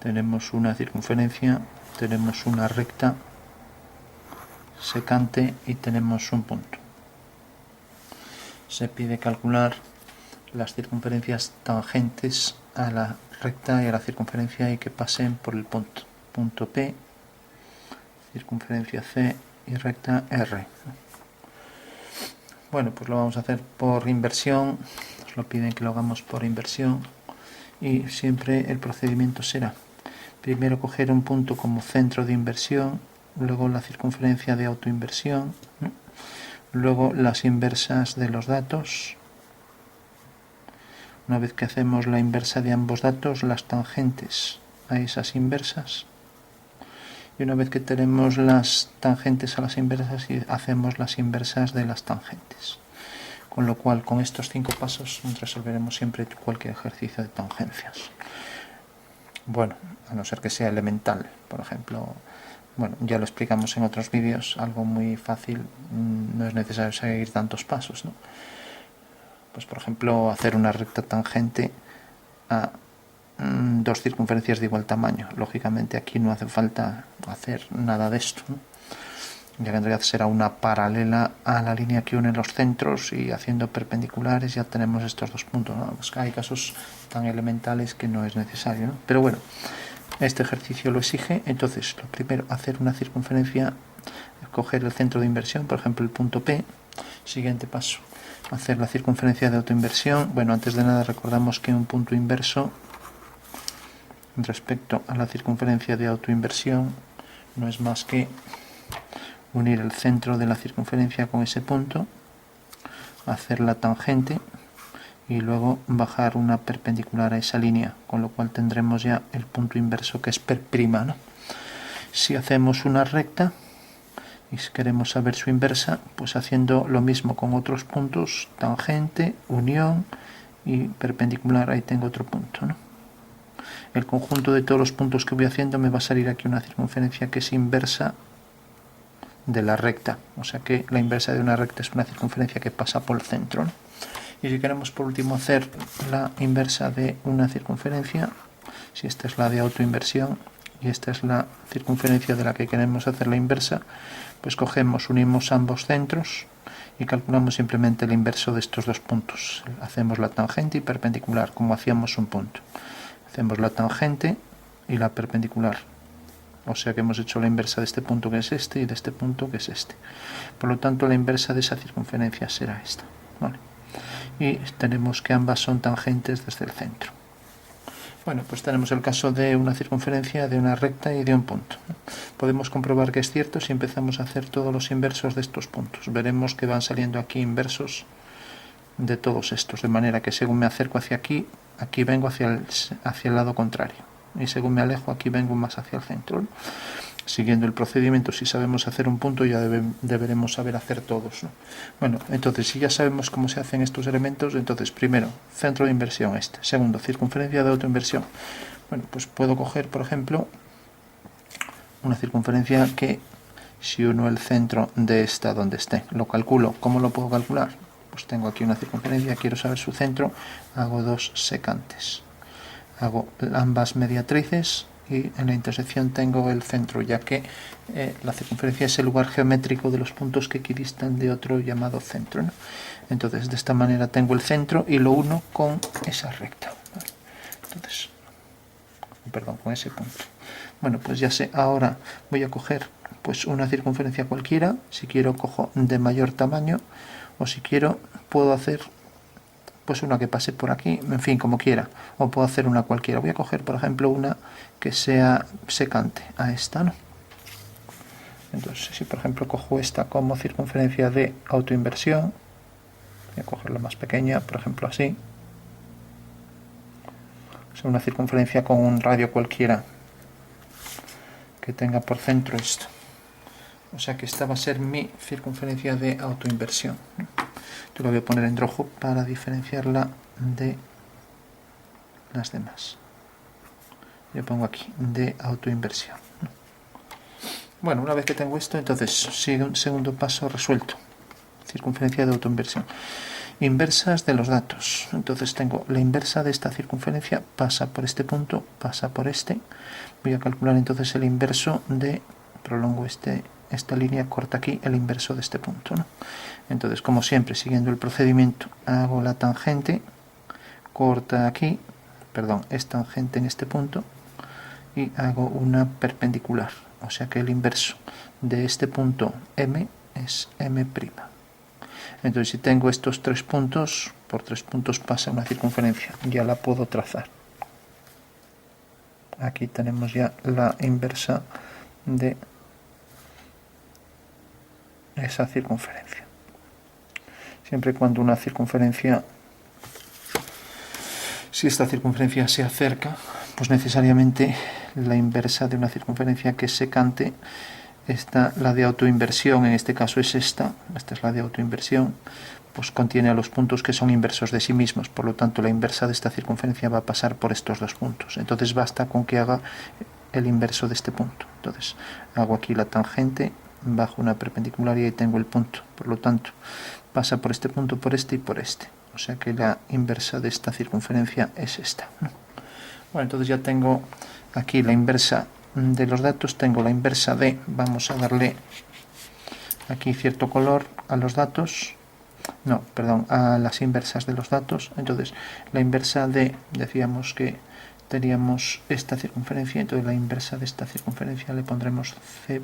tenemos una circunferencia, tenemos una recta secante y tenemos un punto. Se pide calcular las circunferencias tangentes a la recta y a la circunferencia y que pasen por el punto. Punto P, circunferencia C y recta R. Bueno, pues lo vamos a hacer por inversión, nos lo piden que lo hagamos por inversión y siempre el procedimiento será primero coger un punto como centro de inversión, luego la circunferencia de autoinversión, ¿no? Luego las inversas de los datos. Una vez que hacemos la inversa de ambos datos, las tangentes a esas inversas. Y una vez que tenemos las tangentes a las inversas, hacemos las inversas de las tangentes. Con lo cual, con estos 5 pasos resolveremos siempre cualquier ejercicio de tangencias. Bueno, a no ser que sea elemental, por ejemplo. Bueno, ya lo explicamos en otros vídeos, algo muy fácil, no es necesario seguir tantos pasos, ¿no? Pues por ejemplo, hacer una recta tangente a 2 circunferencias de igual tamaño. Lógicamente aquí no hace falta hacer nada de esto, ¿no? Ya que en realidad será una paralela a la línea que une los centros y haciendo perpendiculares ya tenemos estos 2 puntos, ¿no? Pues hay casos tan elementales que no es necesario, ¿no? Pero bueno, este ejercicio lo exige. Entonces, lo primero, hacer una circunferencia, coger el centro de inversión, por ejemplo el punto P. Siguiente paso, hacer la circunferencia de autoinversión. Bueno, antes de nada recordamos que un punto inverso respecto a la circunferencia de autoinversión no es más que unir el centro de la circunferencia con ese punto, hacer la tangente y luego bajar una perpendicular a esa línea, con lo cual tendremos ya el punto inverso que es per prima, ¿no? Si hacemos una recta y si queremos saber su inversa, pues haciendo lo mismo con otros puntos, tangente, unión y perpendicular, ahí tengo otro punto, ¿no? El conjunto de todos los puntos que voy haciendo me va a salir aquí una circunferencia que es inversa de la recta, o sea que la inversa de una recta es una circunferencia que pasa por el centro, ¿no? Y si queremos por último hacer la inversa de una circunferencia, si esta es la de autoinversión y esta es la circunferencia de la que queremos hacer la inversa, pues cogemos, unimos ambos centros y calculamos simplemente el inverso de estos 2 puntos. Hacemos la tangente y perpendicular, como hacíamos un punto. Hacemos la tangente y la perpendicular. O sea que hemos hecho la inversa de este punto que es este y de este punto que es este. Por lo tanto, la inversa de esa circunferencia será esta, ¿vale? Y tenemos que ambas son tangentes desde el centro. Bueno, pues tenemos el caso de una circunferencia, de una recta y de un punto. Podemos comprobar que es cierto si empezamos a hacer todos los inversos de estos puntos. Veremos que van saliendo aquí inversos de todos estos, de manera que según me acerco hacia aquí, aquí vengo hacia el lado contrario. Y según me alejo, aquí vengo más hacia el centro, ¿no? Siguiendo el procedimiento, si sabemos hacer un punto, ya deberemos saber hacer todos, ¿no? Bueno, entonces, si ya sabemos cómo se hacen estos elementos, entonces, primero, centro de inversión este. Segundo, circunferencia de autoinversión. Bueno, pues puedo coger, por ejemplo, una circunferencia que, si uno el centro de esta donde esté, lo calculo. ¿Cómo lo puedo calcular? Pues tengo aquí una circunferencia, quiero saber su centro, hago 2 secantes. Hago ambas mediatrices y en la intersección tengo el centro, ya que la circunferencia es el lugar geométrico de los puntos que equidistan de otro llamado centro, ¿no? Entonces, de esta manera tengo el centro y lo uno con esa recta, ¿vale? Entonces, perdón, con ese punto. Bueno, pues ya sé, ahora voy a coger pues una circunferencia cualquiera. Si quiero cojo de mayor tamaño, o si quiero puedo hacer pues una que pase por aquí, en fin, como quiera, o puedo hacer una cualquiera. Voy a coger, por ejemplo, una que sea secante a esta, ¿no? Entonces, si por ejemplo cojo esta como circunferencia de autoinversión, voy a coger la más pequeña, por ejemplo así, es una circunferencia con un radio cualquiera que tenga por centro esto. O sea que esta va a ser mi circunferencia de autoinversión, ¿no? Yo lo voy a poner en rojo para diferenciarla de las demás. Yo pongo aquí de autoinversión, ¿no? Bueno, una vez que tengo esto, entonces sigue un segundo paso resuelto. Circunferencia de autoinversión. Inversas de los datos. Entonces tengo la inversa de esta circunferencia, pasa por este punto, pasa por este. Voy a calcular entonces el inverso de, prolongo esta línea, corta aquí, el inverso de este punto, ¿no? Entonces, como siempre, siguiendo el procedimiento, hago la tangente, corta aquí, perdón, es tangente en este punto, y hago una perpendicular. O sea que el inverso de este punto M es M'. Entonces, si tengo estos 3 puntos, por 3 puntos pasa una circunferencia. Ya la puedo trazar. Aquí tenemos ya la inversa de esa circunferencia. Siempre y cuando una circunferencia, si esta circunferencia se acerca, pues necesariamente la inversa de una circunferencia que es secante, la de autoinversión, en este caso es esta es la de autoinversión, pues contiene a los puntos que son inversos de sí mismos, por lo tanto la inversa de esta circunferencia va a pasar por estos 2 puntos. Entonces basta con que haga el inverso de este punto. Entonces hago aquí la tangente, bajo una perpendicular y ahí tengo el punto. Por lo tanto, pasa por este punto, por este y por este. O sea que la inversa de esta circunferencia es esta, ¿no? Bueno, entonces ya tengo aquí la inversa de los datos, tengo la inversa de, vamos a darle aquí cierto color a los datos, no, perdón, a las inversas de los datos. Entonces la inversa de, decíamos que teníamos esta circunferencia, entonces la inversa de esta circunferencia le pondremos C',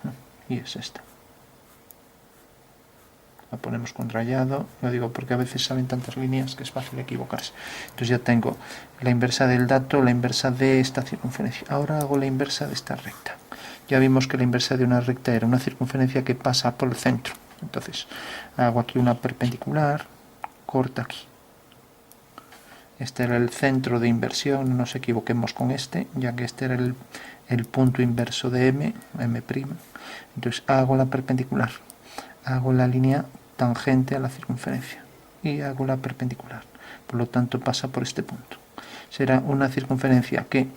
¿no? Y es esta. La ponemos con rayado, lo digo porque a veces salen tantas líneas que es fácil equivocarse. Entonces ya tengo la inversa del dato, la inversa de esta circunferencia. Ahora hago la inversa de esta recta. Ya vimos que la inversa de una recta era una circunferencia que pasa por el centro. Entonces hago aquí una perpendicular, corta aquí. Este era el centro de inversión, no nos equivoquemos con este, ya que este era el punto inverso de M'. Entonces hago la perpendicular, hago la línea tangente a la circunferencia y hago la perpendicular. Por lo tanto pasa por este punto. Será una circunferencia que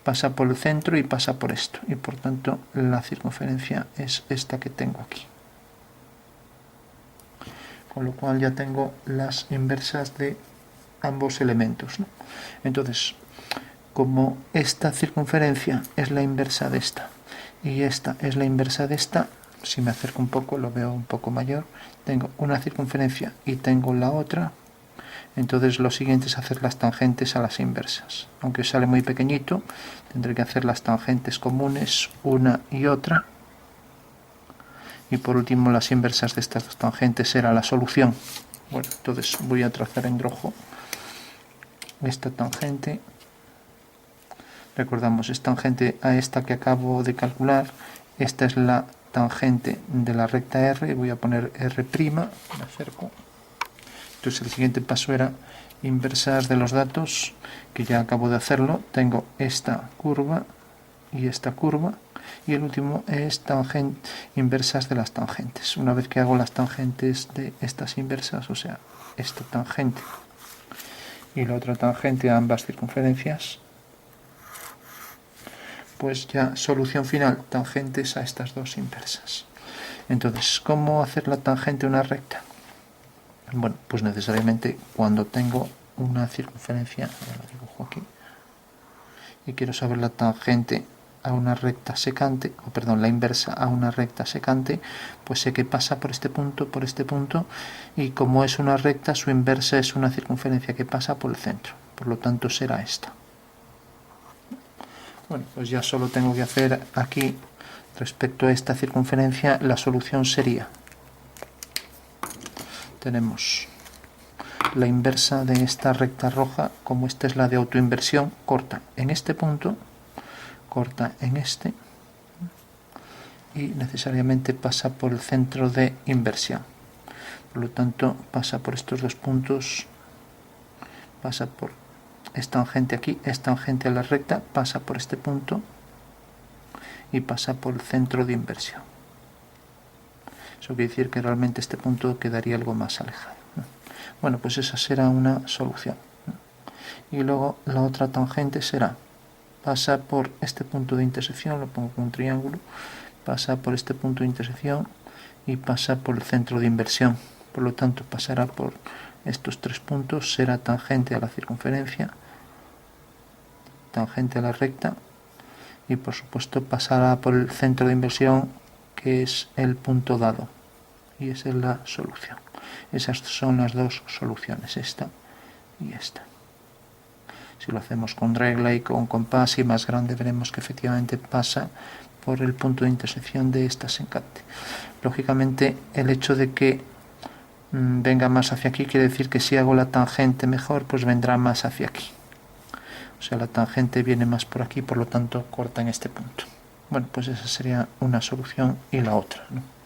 pasa por el centro y pasa por esto. Y por tanto la circunferencia es esta que tengo aquí. Con lo cual ya tengo las inversas de ambos elementos, ¿no? Entonces, como esta circunferencia es la inversa de esta y esta es la inversa de esta, si me acerco un poco lo veo un poco mayor, tengo una circunferencia y tengo la otra, entonces lo siguiente es hacer las tangentes a las inversas. Aunque sale muy pequeñito, tendré que hacer las tangentes comunes, una y otra, y por último las inversas de estas 2 tangentes será la solución. Bueno, entonces voy a trazar en rojo esta tangente. Recordamos, es tangente a esta que acabo de calcular. Esta es la tangente de la recta R, voy a poner R', me acerco. Entonces el siguiente paso era inversas de los datos, que ya acabo de hacerlo. Tengo esta curva y esta curva, y el último es inversas de las tangentes. Una vez que hago las tangentes de estas inversas, o sea, esta tangente y la otra tangente a ambas circunferencias, pues ya solución final, tangentes a estas 2 inversas. Entonces, ¿cómo hacer la tangente a una recta? Bueno, pues necesariamente cuando tengo una circunferencia, lo dibujo aquí, y quiero saber la tangente a una recta secante, o perdón, la inversa a una recta secante, pues sé que pasa por este punto, y como es una recta, su inversa es una circunferencia que pasa por el centro, por lo tanto será esta. Bueno, pues ya solo tengo que hacer aquí, respecto a esta circunferencia, la solución sería, tenemos la inversa de esta recta roja, como esta es la de autoinversión, corta en este punto, corta en este, y necesariamente pasa por el centro de inversión. Por lo tanto, pasa por estos 2 puntos, pasa por es tangente aquí, es tangente a la recta, pasa por este punto y pasa por el centro de inversión. Eso quiere decir que realmente este punto quedaría algo más alejado. Bueno, pues esa será una solución. Y luego la otra tangente será, pasa por este punto de intersección, lo pongo con un triángulo, pasa por este punto de intersección y pasa por el centro de inversión. por lo tanto pasará por estos 3 puntos, será tangente a la circunferencia, tangente a la recta, y por supuesto pasará por el centro de inversión, que es el punto dado, y esa es la solución. Esas son las dos soluciones, esta y esta. Si lo hacemos con regla y con compás y más grande, veremos que efectivamente pasa por el punto de intersección de esta secante. Lógicamente, el hecho de que venga más hacia aquí quiere decir que si hago la tangente mejor, pues vendrá más hacia aquí. O sea, la tangente viene más por aquí, por lo tanto corta en este punto. Bueno, pues esa sería una solución y la otra, ¿no?